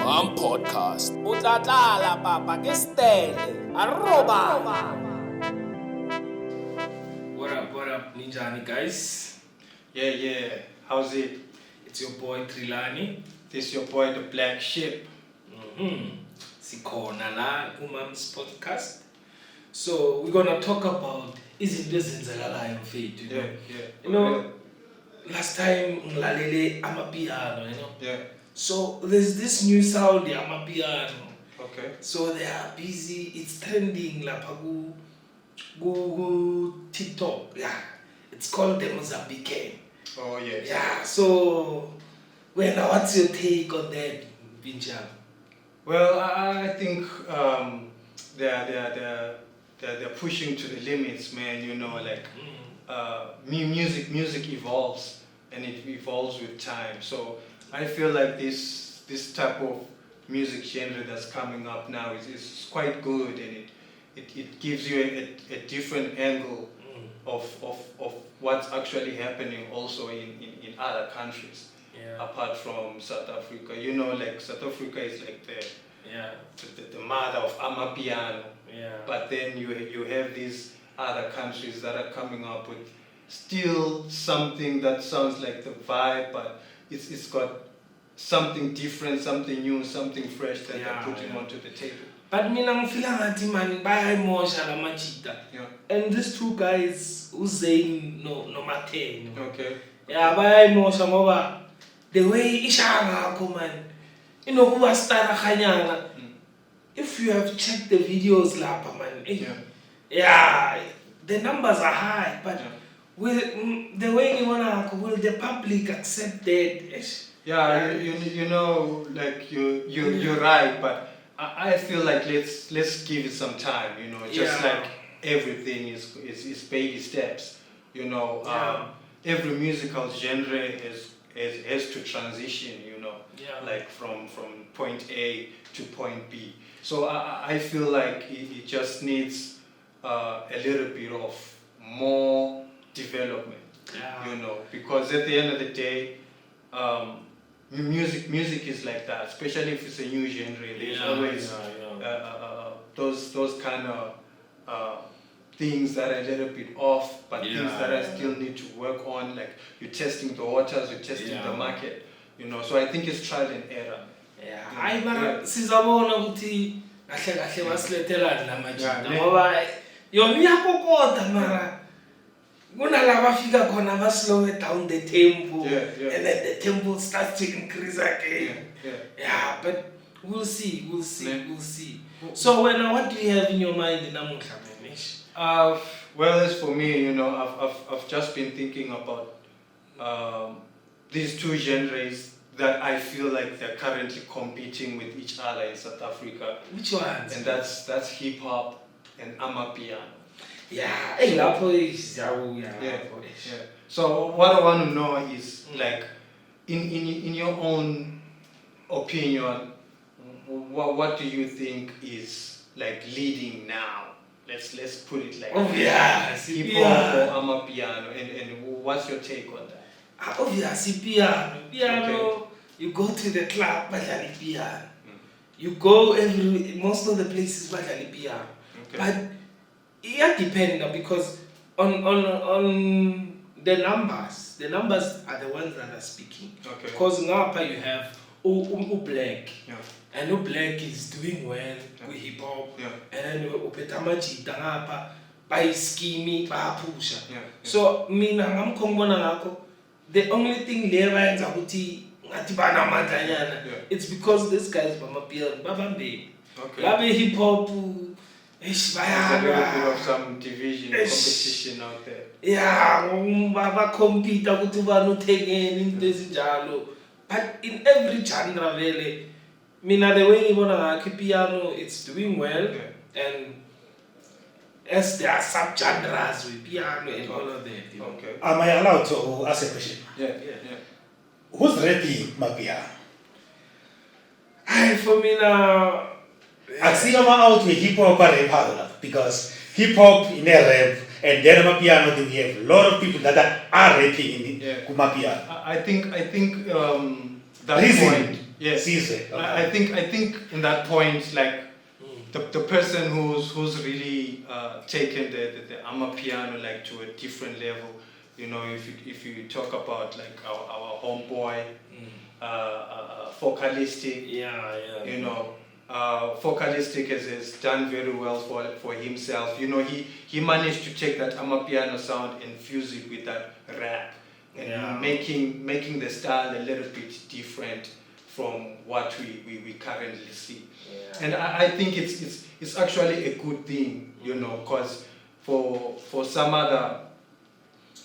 Mom Podcast. Utlatlala papa ke stele. Arroba. What up, Ninjani guys? Yeah. How's it? It's your boy Trilani. This your boy, the Black Sheep. Sikhona la Mams Podcast. So we're gonna talk about izinto ezenzakalayo mfethu, you know. You know, last time ngilalele amapiano, you know. Yeah. So there's this new sound amapiano. Okay. So they are busy. It's trending lapha ku TikTok. Yeah. It's called the Mozambican. Oh yes. Yeah. So what's your take on that, Binjam? Well, I think they're pushing to the limits, man. You know, like music evolves, and it evolves with time. So I feel like this type of music genre that's coming up now is quite good, and it gives you a different angle of what's actually happening also in other countries. Yeah. Apart from South Africa. You know, like South Africa is like the mother of amapiano. Yeah. But then you have these other countries that are coming up with still something that sounds like the vibe, but it's got something different, something new, something fresh that they're putting onto the table. But mina ngifila ngathi man bayayimosha la majita. Yeah. And these two guys, Uzain no Mateng. Okay. Yeah, bayayimosha ngoba the way ishaya ngakho man. You know kuba stara khanyana. If you have checked the videos lapha man. Yeah, the numbers are high, but will the way will the public accept that? Yeah, you know, like you're right, but I feel like let's give it some time, you know, just like everything is baby steps, you know. Every musical genre has to transition, you know, like from point A to point B. So I feel like it just needs a little bit of more development, you know, because at the end of the day, music is like that, especially if it's a new genre. There's always those kind of things that are a little bit off, but things that I still need to work on. Like you're testing the waters, you're testing the market, you know. So I think it's trial and error. Hayi mara sizabona ukuthi kahle wasilethelana namajita ngoba yona iyapokota mara kunalaba fika khona ba slow down the tempo and then the tempo starts to increase again. Yeah, but we'll see. So what do you have in your mind namuhla man? Well, as for me, you know, I've just been thinking about these two genres that I feel like they're currently competing with each other in South Africa. Which ones? And that's hip hop and amapiano. Yeah. So what I want to know is like, in your own opinion, what do you think is like leading now? Let's put it like hip hop or amapiano, and what's your take on that? Obviously piano. You go to the club, badlala piano. You go most of the places badlala piano. But it depends because on the numbers are the ones that are speaking. Because now you have Black, and Black is doing well with hip hop, and then upetamajita ngapha by scheme by pusha. So mina ngamkhombona ngakho the only thing le bayenza ukuthi ngathi bana amandlanyana it's because these guys bamapiano babambe labe hip hop there's a little bit of some division competition out there. Yeah, baba compete ukuthi ubani uthengeni into ezinjalo, but in every genre vele mina the way ngibona ngakho piano it's doing well, and as there are sub-genres with piano and all of that. You know? Am I allowed to ask a question? Yeah. Who's rapping mapiano? For me now, I see them out with hip hop and rap because hip hop in a rap and then mapiano. We have a lot of people that are rapping in mapiano. I think that reason point Yes. Season. I think in that point, like the person who's really taken the Amapiano like to a different level. You know, if you talk about like our homeboy, Focalistic. You know, Focalistic has done very well for himself. You know, he managed to take that Amapiano sound and fuse it with that rap, and making the style a little bit different from what we currently see. And I think it's actually a good thing, you know, because for some other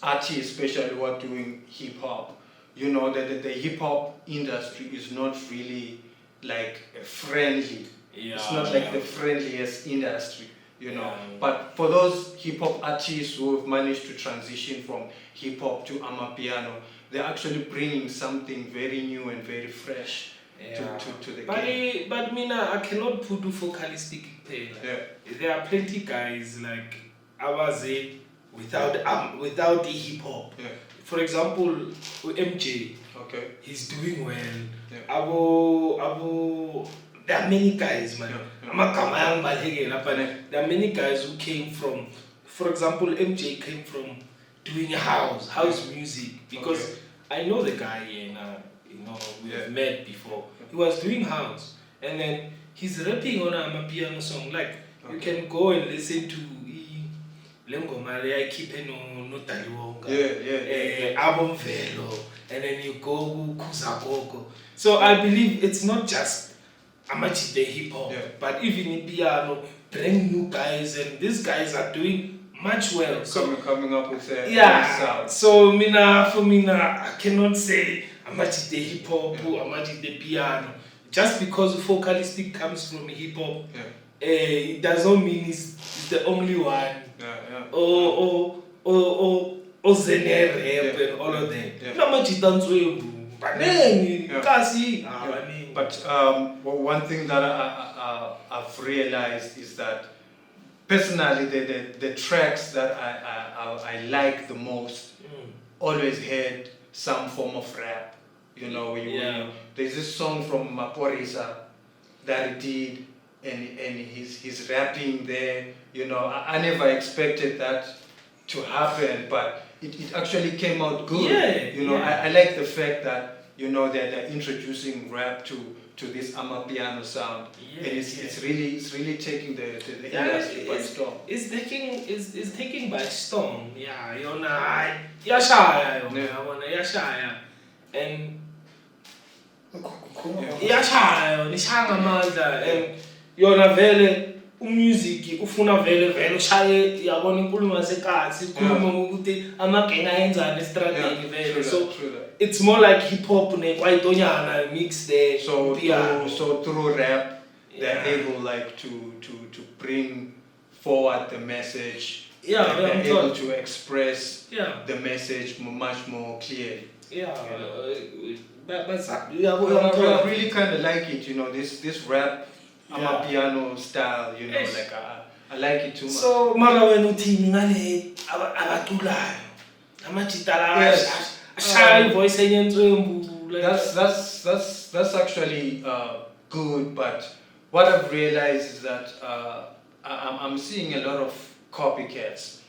artists, especially who are doing hip hop, you know, the hip hop industry is not really like friendly. It's not like the friendliest industry, you know. But for those hip hop artists who have managed to transition from hip hop to Amapiano, they're actually bringing something very new and very fresh to the game. But Mina, I cannot put Focalistic there. There are plenty guys like Awaze without the hip hop. For example, MJ. Okay. He's doing well. There are many guys, man. There are many guys who came from, for example, MJ came from doing house music, because I know the guy and you know, we have met before. He was doing house, and then he's rapping on a piano song. Like you can go and listen to Lengomare, I keep no Taliwonga, album Velo, and then you go Kuzagogo. So I believe it's not just Amachite hip hop, but even in piano, bring new guys, and these guys are doing much well. So coming up with a sound. So for Mina, I cannot say Amachite hip hop or Amachite piano. Just because Focalistic comes from hip hop, it does not mean it's the only one. Or Zene rap and all of that. Not much But one thing that I've realized is that personally the tracks that I like the most always had some form of rap. You know, there's this song from Maporisa that he did, and he's rapping there. You know, I never expected that to happen, but it actually came out good. You know, I like the fact that, you know, they're introducing rap to this Amapiano sound, and it's really taking the industry by storm. It's taking by storm. And and yona vele umusic ufuna vele ushaye yabona inkulumo yasekhatsi ikhuluma ngokuthi amagenge ayenzana estradeni vele. So it's more like hip hop nekwaitonyana mixed there. So through rap they're able like to bring forward the message. They're able to express the message much more clearly. I really kind of like it, you know, this rap Amapiano style, you know, like I like it too much. So mara wena uthini ngale abaculayo amajitala ashaya voice enyentwembu. That's actually good, but what I've realized is that I'm seeing a lot of copycats,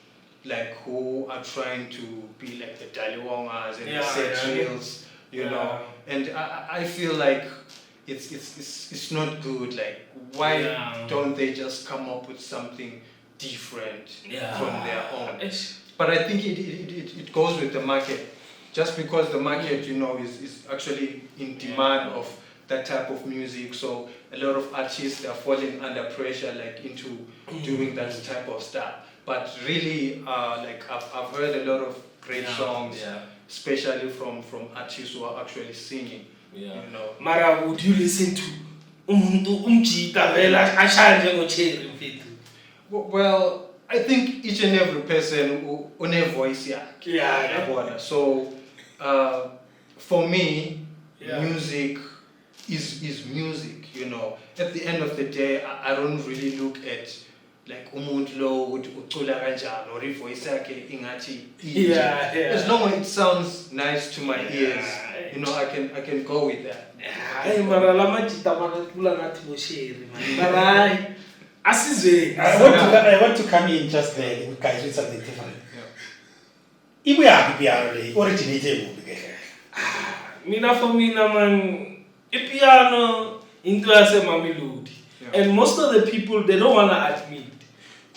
like who are trying to be like the Daliwongas and the Setrials, you know, and I feel like it's not good. Like, why don't they just come up with something different from their own? But I think it goes with the market. Just because the market, you know, is actually in demand of that type of music, so a lot of artists are falling under pressure, like into doing that type of stuff. But really, like I've heard a lot of great songs, especially from artists who are actually singing. You know. Mara, would you listen to vela ashaya njengoCherry mfethu? Well, I think each and every person on a voice So for me, music is music, you know. At the end of the day, I don't really look at like umuntu lo ucula kanjani or ivoice yakhe ingathi Yeah. as long as it sounds nice to my ears, you know, I can go with that. Hayi mara lama jita makakula ngathi bosheri man. Mara asizwe. I want to come in just there, guys, with something different. Ibuya piano le originated mu ke. Mina for mina man, piano into yase Mamelodi. And most of the people, they don't want to admit.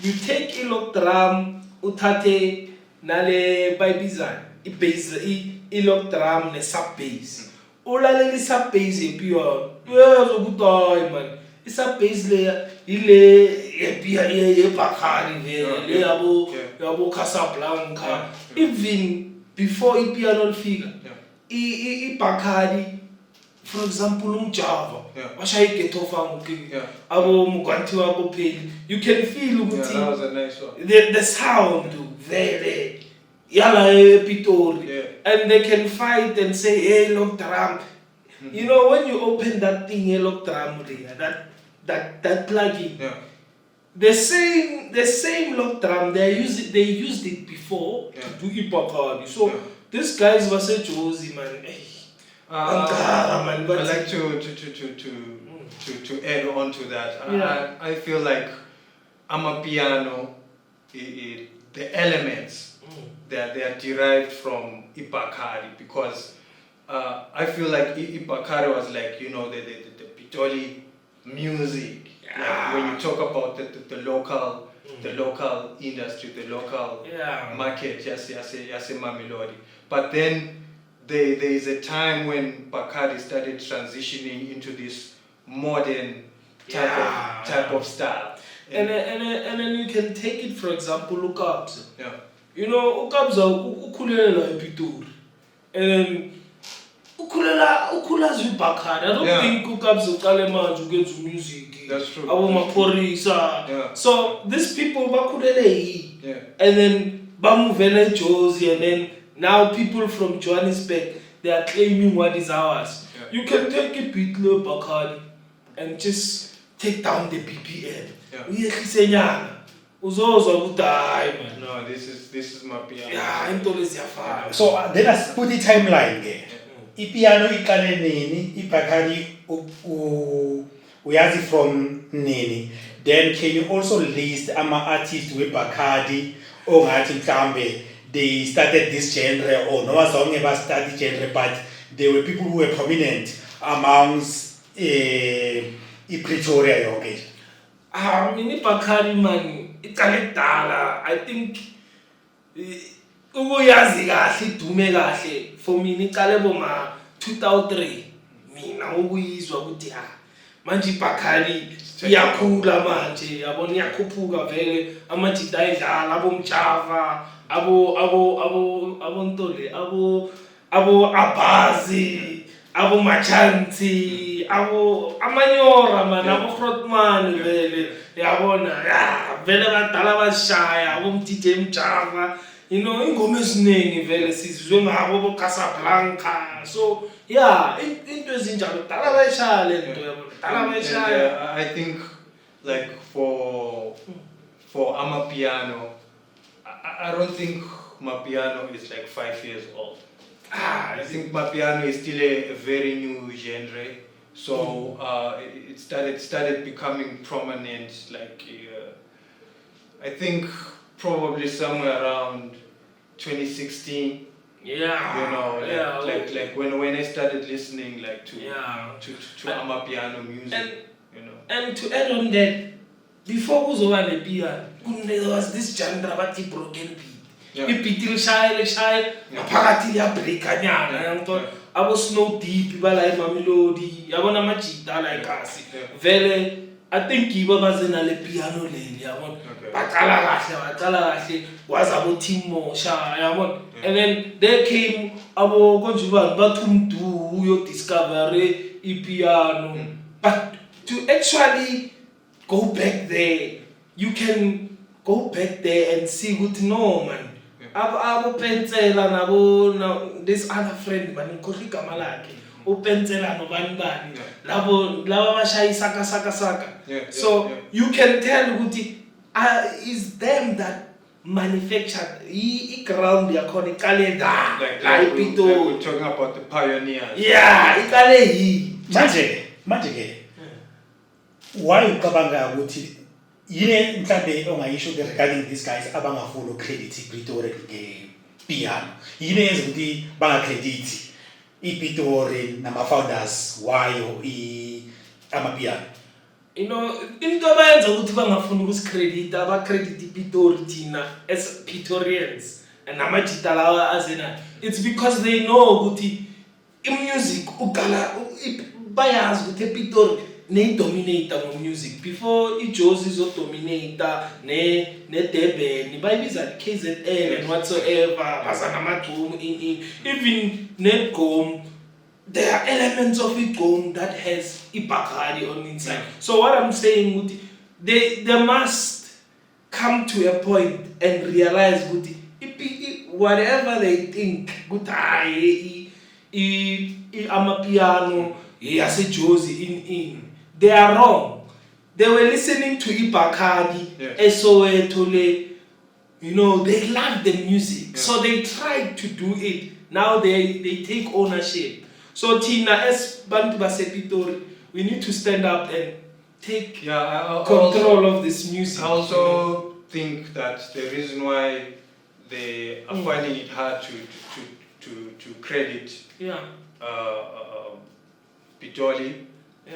You take ilok drum, utate nale baibizan, ilok drum ne sub bass. Ulaleli sub bass e piano. Uyazo kutai man. Sub bass le ile e bakari le yabo Casablanca. Even before piano figure, bakari. For example, Java. You can feel that was a nice one. The sound very and they can fight and say, hey, look drum. You know, when you open that thing, hey, look drum, that plugin. The same lock drum, they used it before to do Ipakadi. So this guys was a Josie man. I'd like to add on to that. I feel like Amapiano, the elements they are derived from Ipakari, because I feel like Ipakari was like, you know, the Pitoli music. Like when you talk about the local industry, the local market, yes, Mamelodi. But then there is a time when Bacardi started transitioning into this modern type of style. And then you can take it, for example, Ukabs. You know, Ukabs are ukulela Pitur. And then ukula's with Bacardi. I don't think Ukabs are Kalema to get to music. That's true. So these people bakulele and then Bamuvele Josie, and then now people from Johannesburg, they are claiming what is ours. You can take a beat low Bacardi and just take down the BPM. No, this is my piano. Yeah, So let us put the timeline there. Ipiano ikale nini, Ipakari uyazi from nini. Then can you also list ama artists with Bacardi or mhlambe they started this genre, or no one ever started genre, but there were people who were prominent amongst Pretoria yonke. Mini Bacardi man, ikale dala. I think uyazi kahle dume kahle for me ikale boma 2003 mina ukuyizwa ukuthi manje Bacardi iyakhula manje yabona iyakhuphuka vele amajita ayidlala abomjava abo ntole abo abazi abo machanti abo amanyora man abo Grotman vele yabona vele badala bashaya abo DJ mjava. You know, ingoma eziningi vele sizwe ngabo bo Casablanca. So into ezinjalo dala bayishaya lento yabona dala bayishaya. I think like for Amapiano, I don't think Mapiano is like 5 years old. I think Mapiano is still a very new genre. So it started becoming prominent like I think probably somewhere around 2016. You know, like when I started listening like to Amapiano music, you know. And to add on that, before uzoba le piano, there was this genre bathi broken beat. Ibeat lishaya ngaphakathi liya break kanyana yangithola abo Snow Deep bala eMamelodi yabona amajita la ikasi vele. I think yibo bazena le piano leli yabona baqala kahle was abo Team Mosha yabona. And then there came abo konjubani bathumdu uyo discover piano. But to actually go back there, you can go back there and see what no man. Abo pensela nabo this other friend man ngikhohla igama lakhe upensela nobani labo bashaya saka. So you can tell ukuthi is them that manufactured ground yakhona iqale la like we're talking about the pioneers. Yeah, iqale yi. Manje ke why ucabanga ukuthi yini mhlambe ongayisho regarding these guys abangafuna credit iPitori ngepiano yini yenza ukuthi bangacredit iPitori nama founders wayo amapiano. Into abayenza ukuthi bangafuni ukusicredit abacredit iPitori thina as Pitorians and namajita lawa azena, it's because they know ukuthi music uqala bayazi ukuthi ePitori ne-dominate ngo-music before iJozi zo-dominate ne-Durban bayibiza KZN and whatsoever bazana amagqomu even negqomu. There are elements of igqomu that has iBacardi on inside. So what I'm saying, they must come to a point and realize whatever they think amapiano yaseJozi in they are wrong. They were listening to iBacardi, Soweto, they love the music, so they tried to do it. Now they take ownership. So Tina, as Bantu Basepitori, we need to stand up and take control of this music. I also think that the reason why they are finding it hard to credit Pitoli,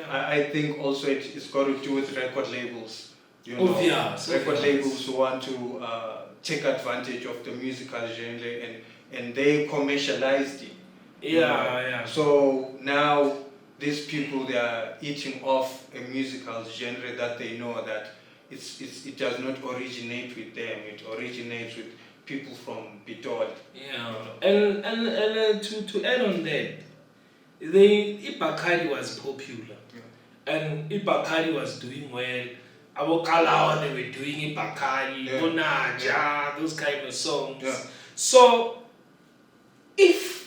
I think also it's got to do with record labels. Record labels who want to take advantage of the musical genre and they commercialized it. So now these people, they are eating off a musical genre that they know that it does not originate with them. It originates with people from Pitoli. And to add on that, iBacardi was popular, and iBacardi was doing well. Abokalawa, they were doing iBacardi, Bonaja, those kind of songs. So if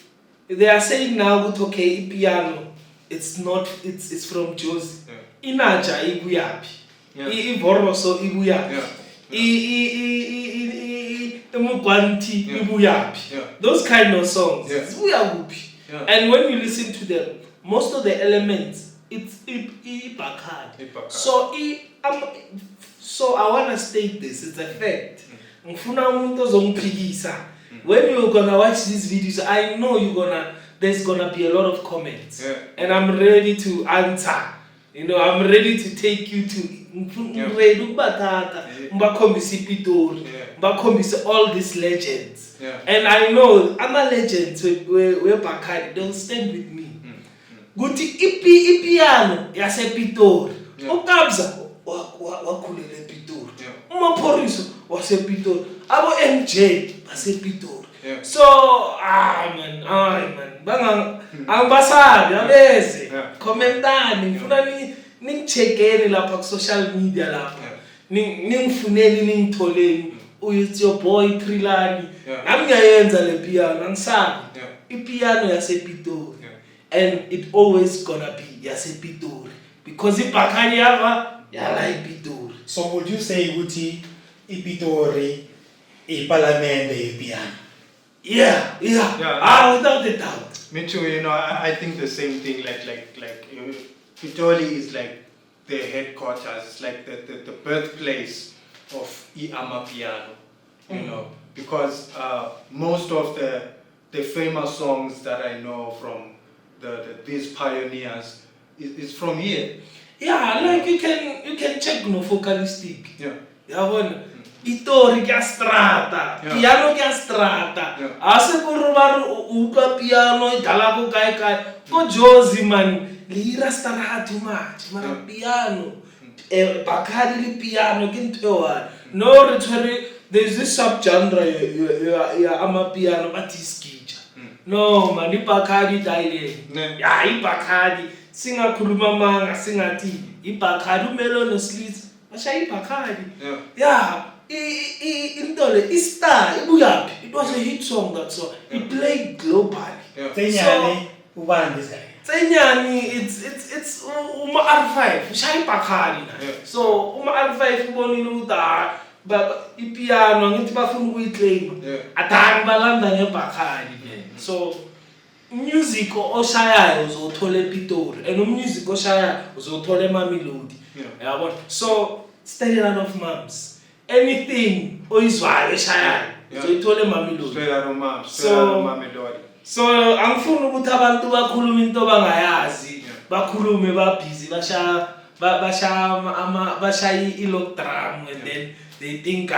they are saying now, okay, piano, it's from Jozi. Inaja ibuyapi, Ivoroso ibuyapi, Mugwanti ibuyapi. Those kind of songs. And when you listen to them, most of the elements, it's iBacardi. So I want to state this, it's a fact. When you're gonna watch these videos, I know there's gonna be a lot of comments. And I'm ready to answer. I'm ready to take you to all these legends. And I know other legends where Bacardi, they'll stand with me. Guti ipiano yasePitori. Ukabza wakhulele ePitori. Umaporiso wasePitori. Abo MJ basePitori. So man. Angibasabi abeze. Commentani ngifuna ningicheckeni lapha ku social media lapha. Ningifuneni ningitholeni. It's your boy Trilani. Nami ngiyayenza le piano angisabi. Ipiano yasePitori. And it always gonna be yasePitori because iBacardi yala iPitori. So would you say ukuthi iPitori ipalamende yepiano? Yeah. Without a doubt. Me too. I think the same thing. Like Pitoli is like the headquarters. It's like the birthplace of Amapiano. Because most of the famous songs that I know from these pioneers is from here. Like you can check vocalistic. Pitori kya strata, piano kya strata. Ase kurubaru upa piano idala ko kai. Ko Jozi man lira strata too much. Mara piano, Bacardi li piano kintoa. No retwery. There's this subgenre amapiano batiskija. No man, iBacardi died. iBacardi singa khuluma manga singathi iBacardi umelo slits ashaya iBacardi. Intole istar ibuyaphi. It was a hit song, that song. It played globally. Tsenyani ubani this guy? Tsenyani, it's uma R5 ushaya iBacardi na. So uma R5 ubonile ukuthi ipiano ngithi bafuna ukuyiclaim atani balanda ngeBakhali man. So music oshayayo uzothola ePitori and umusic oshayayo uzothola eMamelodi yabona. So stay out of Mams, anything oyizwayo eshayayo uzoyithola eMamelodi. Straight out of Mams, straight out of Mamelodi. So angifuni ukuthi abantu bakhulume into bangayazi, bakhulume babhizi bashaya i-lock drum and then they think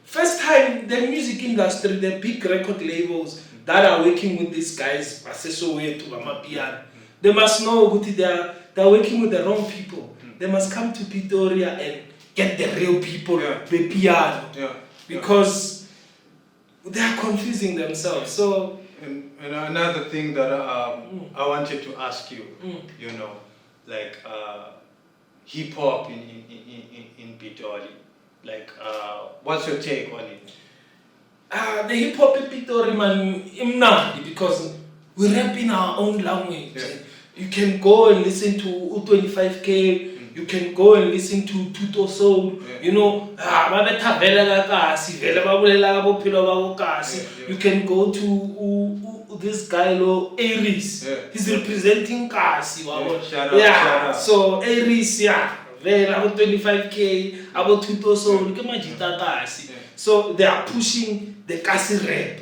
first time the music industry, the big record labels that are working with these guys baseSoweto bamapiano, they must know ukuthi they're working with the wrong people. They must come to Pretoria and get the real people the piano because they are confusing themselves. So and another thing that I wanted to ask you, you know, like hip hop in Pitori, like what's your take on it? The hip hop in Pitori man imnandi because we rap in our own language. You can go and listen to U25K. You can go and listen to Tuto Soul. You know, you can go to this guy, Aries. He's representing Kasi. Shout out. So Aries, about 25K, about Tuto Soul. So they are pushing the Kasi rap.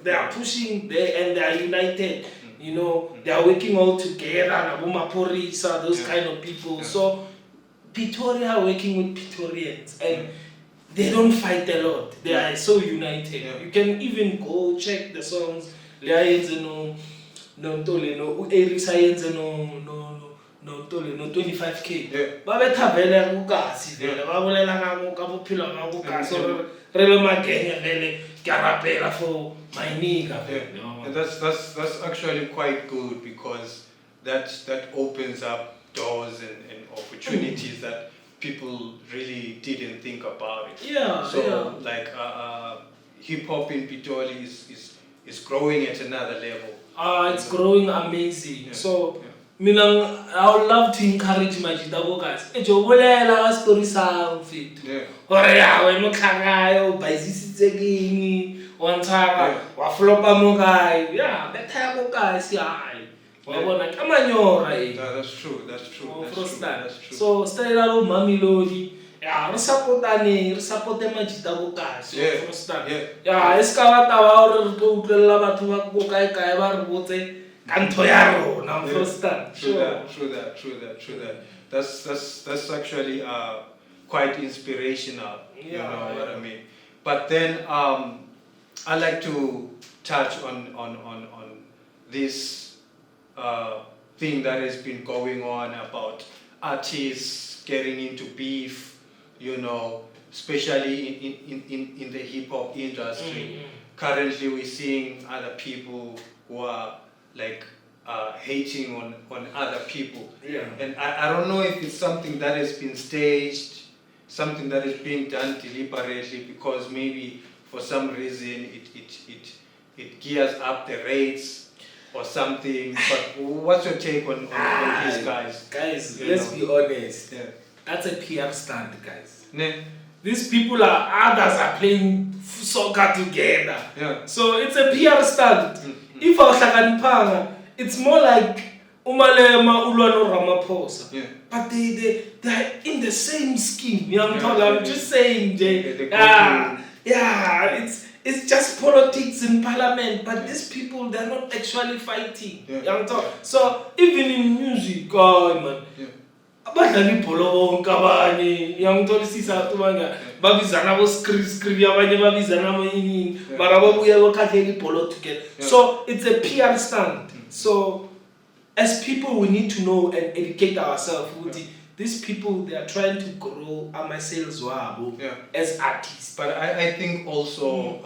They are pushing there and they are united. You know, they are working all together, Nabumaporisa, those kind of people. So Pretoria are working with Pretorians and they don't fight a lot. They are so united. You can even go check the songs. No 25K. Babetha vele ukasi vele babolela ngamo ka bophelo ba ukasi re le magenya vele ke rapela for my nigga. And that's actually quite good because that opens up doors and opportunities that people really didn't think about it. So like hip hop in Pitori is growing at another level. It's growing amazing. So I would love to encourage Majidabo guys. Ejobolela story sound fit. Ore ya we mokhangayo bayisitsegini wantshaba wa flopa mo guy. Yeah, that type of guys wabona kamanyora That's true. So stay out Mamelodi. Yeah, re support Majidabo guys. Yeah, eska ba ore re tlo utlela batho ba go kae ba re botse. True that. That's actually quite inspirational. You know what I mean. But then I like to touch on this thing that has been going on about artists getting into beef. You know, especially in the hip hop industry. Currently, we're seeing other people who are like hating on other people. And I don't know if it's something that has been staged, something that is being done deliberately because maybe for some reason it gears up the rates or something. But what's your take on these guys? Guys, let's be honest. That's a PR stunt, guys. These people others are playing soccer together. So it's a PR stunt. If awuhlakanipanga, it's more like Umalema Ulwano Ramaphosa. But they are in the same scheme. I'm just saying, it's just politics in parliament. But these people, they're not actually fighting. So even in music, man. Abadlali ibholo bonke abanye yangitholisisa abantu babizana bo scream abanye babizana amayini mara babuya lokhathela ibholo together. So it's a PR stunt. So as people we need to know and educate ourselves. These people, they are trying to grow our sales as artists. But I think also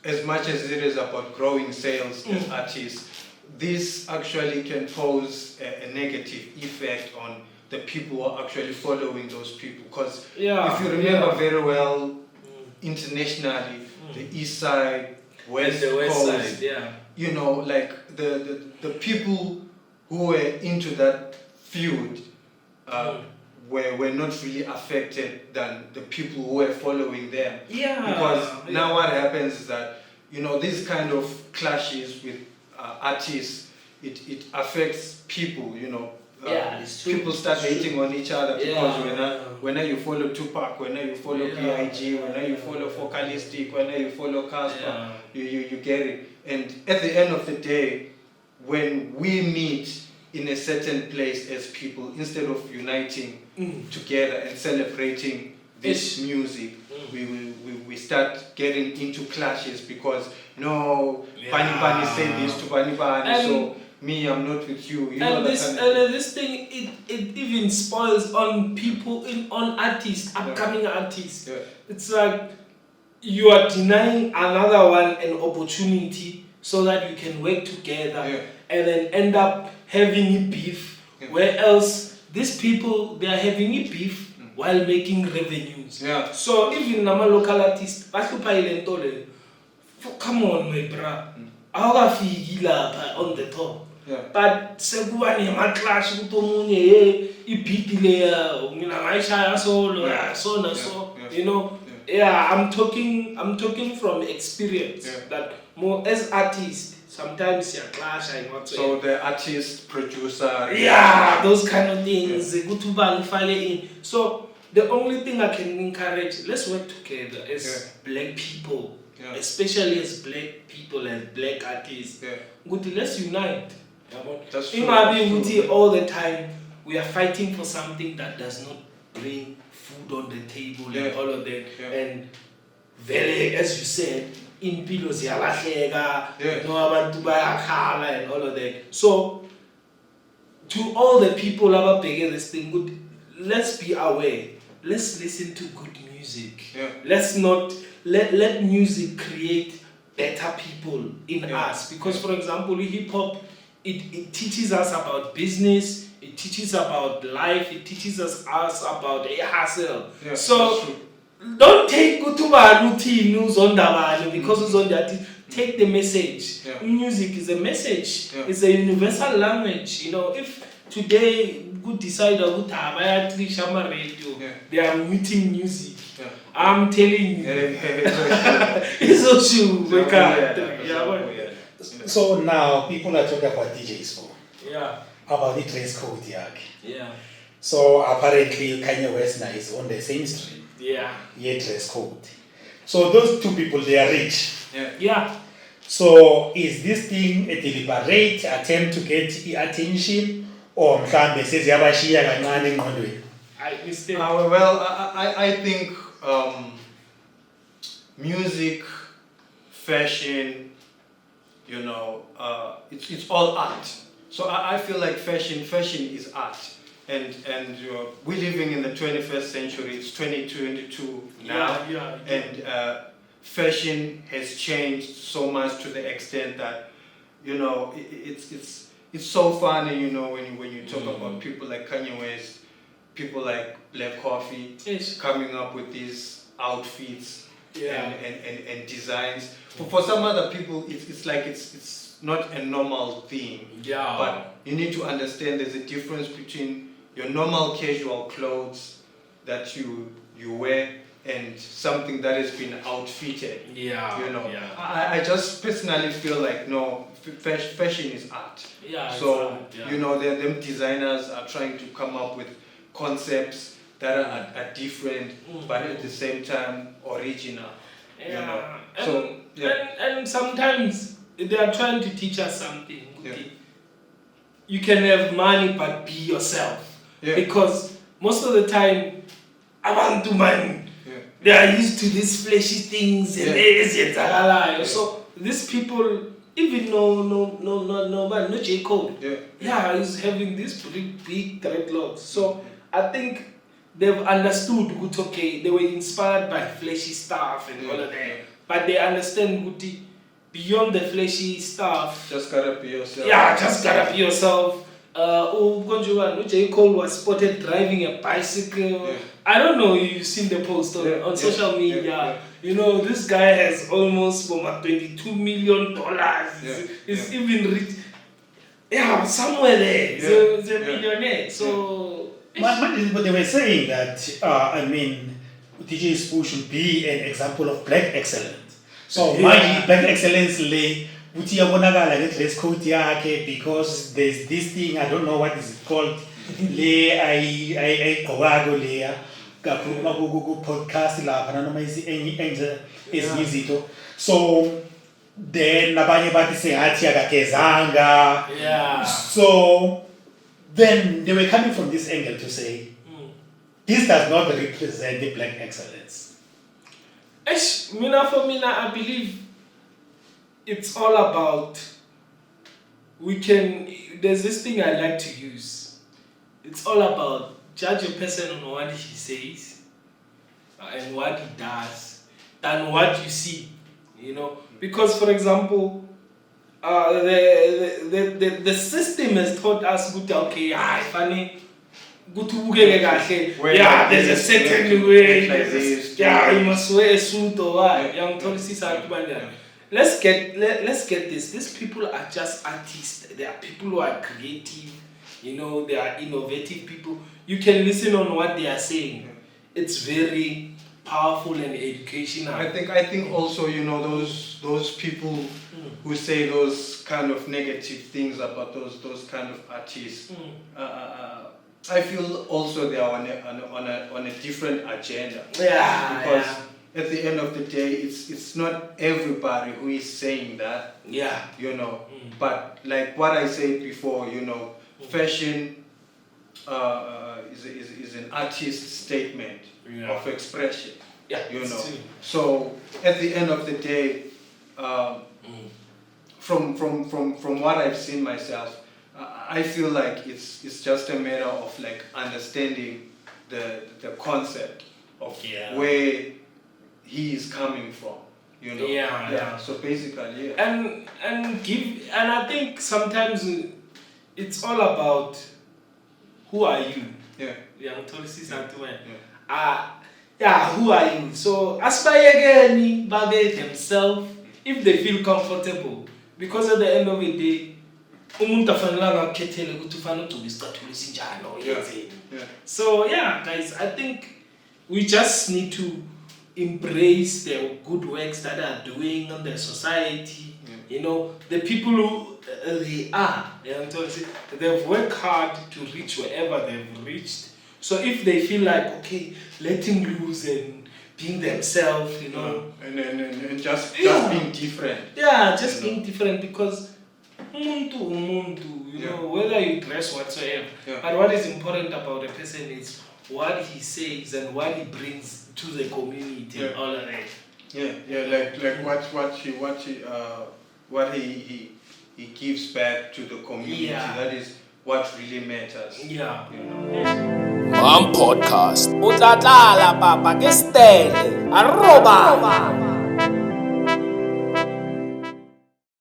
as much as it is about growing sales as artists, this actually can pose a negative effect on the people who are actually following those people. Because if you remember very well, internationally, the East Side, West Coast, you know, like the people who were into that feud, were not really affected than the people who were following them. Yeah. Because now what happens is that, you know, these kind of clashes with artists, it affects people, you know. It's true. People start hating on each other because when you follow Tupac, when you follow B.I.G., when you follow Focalistic, when you follow Casper, you get it. And at the end of the day, when we meet in a certain place as people, instead of uniting together and celebrating this music, we start getting into clashes because Bani said this to Bani, so me, I'm not with you. This thing, it even spoils on people, on artists, upcoming artists. Yeah. It's like you are denying another one an opportunity so that you can work together and then end up having a beef. Where else these people, they are having a beef while making revenues. Yeah. So even nama local artists, come on, my bro. On the top. Yeah. But sekuba clash ukuthi omunye ibeat leya mina ngayishaya solo so you know I'm talking from experience that more as artists sometimes you clash and what so the artist producer those kind of things ukuthi ubani in. So the only thing I can encourage, let's work together as black people, especially as black people and black artists. Let's unite. That's true. All the time we are fighting for something that does not bring food on the table and all of that. And very, as you said, in pillows ziyalahleka, abantu bayakhala and all of that. So to all the people ababheke this thing, let's be aware. Let's listen to good music. Let's not let music create better people in us. Because for example, hip hop, it teaches us about business, it teaches about life, it teaches us about a hustle. So don't take news on the because it's on that. Take the message. Music is a message. It's a universal language. You know, if today good decide to have radio, they are muting music. I'm telling you, it's so true. So now people are talking about DJs about the dress code, So apparently Kanye West now is on the same stream. Dress code. So those two people, they are rich. So is this thing a deliberate attempt to get attention, or mhlambe seziyabashiya kancane engqondweni? I think music, fashion, you know, it's all art. So I feel like fashion is art, and we're living in the 21st century. It's 2022 now, and fashion has changed so much to the extent that, you know, it's so funny, you know, when you talk about people like Kanye West, people like Black Coffee coming up with these outfits and designs. For some other people, it's like it's not a normal thing. But you need to understand there's a difference between your normal casual clothes that you wear and something that has been outfitted. You know, I just personally feel like fashion is art. So you know, them designers are trying to come up with concepts that are different, but at the same time original. You know, and sometimes they are trying to teach us something. You can have money but be yourself, because most of the time, abantu man, they are used to these fleshy things and so these people, even no J. Cole, he's having these big dreadlocks. So I think they've understood they were inspired by fleshy stuff and all of that, but they understand beyond the fleshy stuff. Just gotta be yourself. Just gotta be yourself. J. Cole was spotted driving a bicycle. I don't know if you've seen the post on social media. You know, this guy has almost $22 million. He's even rich. Somewhere there. He's a millionaire. So But they were saying that, DJ Spoo should be an example of black excellence. So, black excellence lay, uthi yabonakala nge-dress code yakhe, because there's this thing, I don't know what is it called, le ayigqokako leya, kakhuluma ku-podcast lapha nanoma enze ezinye izinto. So, then nabanye bathi sengathi akagezanga. So then they were coming from this angle to say this does not represent the black excellence. For me, I believe it's all about there's this thing I like to use. It's all about judge a person on what he says and what he does than what you see, because for example the system has taught us funny there's a certain way, you must wear a suit or what. Let's get this. These people are just artists. They are people who are creative, they are innovative people. You can listen on what they are saying. It's very powerful and educational. I think also, those people who say those kind of negative things about those kind of artists, I feel also they are on a different agenda. Because at the end of the day, it's not everybody who is saying that. But like what I said before, fashion is an artist's statement of expression. So at the end of the day, from what I've seen myself, I feel like it's just a matter of like understanding the concept of where he is coming from. So basically, and I think sometimes it's all about who are you. Who are you? So aspire themselves if they feel comfortable, because at the end of the day, so guys, I think we just need to embrace the good works that are doing in the society. The people who they are, they've worked hard to reach wherever they've reached. So if they feel like letting loose and being themselves, and just being different. Just being different, because whether you dress whatsoever, but what is important about a person is what he says and what he brings to the community and all of that. Like what he gives back to the community. That is what really matters. Podcast. Utlala papa ke stele. Arroba.